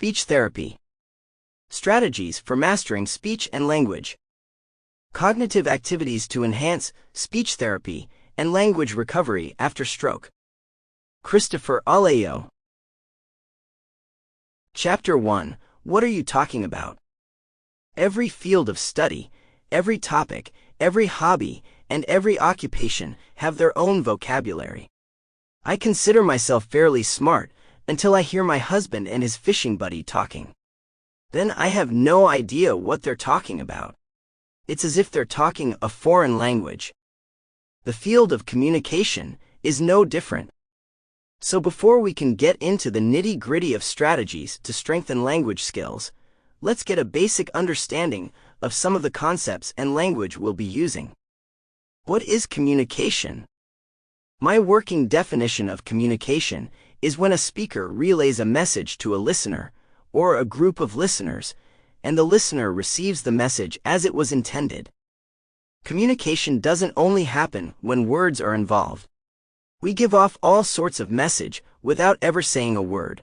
Speech therapy. Strategies for mastering speech and language. Cognitive activities to enhance speech therapy and language recovery after stroke. Christopher Alejo. Chapter 1. What are you talking about? Every field of study, every topic, every hobby, and every occupation have their own vocabulary. I consider myself fairly smart until I hear my husband and his fishing buddy talking. Then I have no idea what they're talking about. It's as if they're talking a foreign language. The field of communication is no different. So before we can get into the nitty-gritty of strategies to strengthen language skills, let's get a basic understanding of some of the concepts and language we'll be using. What is communication? My working definition of communication is when a speaker relays a message to a listener, or a group of listeners, and the listener receives the message as it was intended. Communication doesn't only happen when words are involved. We give off all sorts of message without ever saying a word.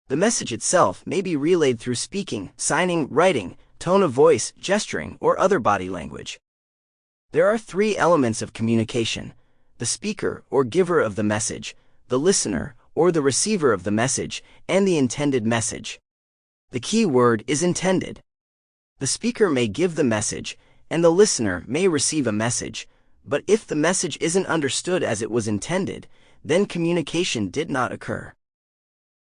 The message itself may be relayed through speaking, signing, writing, tone of voice, gesturing, or other body language. There are three elements of communication: the speaker or giver of the message, the listener or the receiver of the message, and the intended message. The key word is intended. The speaker may give the message, and the listener may receive a message, but if the message isn't understood as it was intended, then communication did not occur.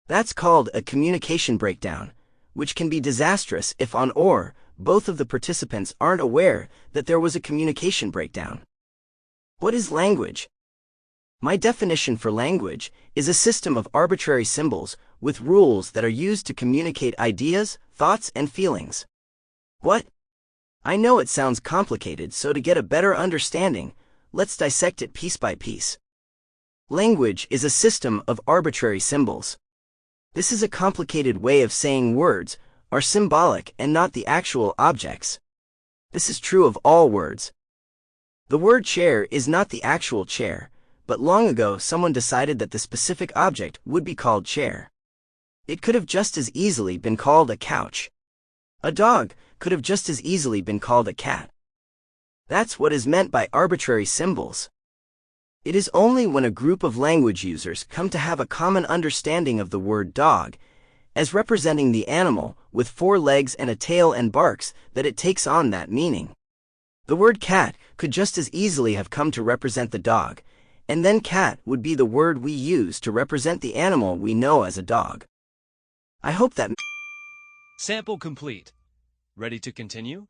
That's called a communication breakdown, which can be disastrous if one or both of the participants aren't aware that there was a communication breakdown. What is language? My definition for language is a system of arbitrary symbols with rules that are used to communicate ideas, thoughts, and feelings. What? I know it sounds complicated, so to get a better understanding, let's dissect it piece by piece. Language is a system of arbitrary symbols. This is a complicated way of saying words are symbolic and not the actual objects. This is true of all words. The word chair is not the actual chair, but long ago someone decided that the specific object would be called chair. It could have just as easily been called a couch. A dog could have just as easily been called a cat. That's what is meant by arbitrary symbols. It is only when a group of language users come to have a common understanding of the word dog as representing the animal with 4 legs and a tail and barks that it takes on that meaning. The word cat could just as easily have come to represent the dog, and then cat would be the word we use to represent the animal we know as a dog. I hope that... Sample complete. Ready to continue?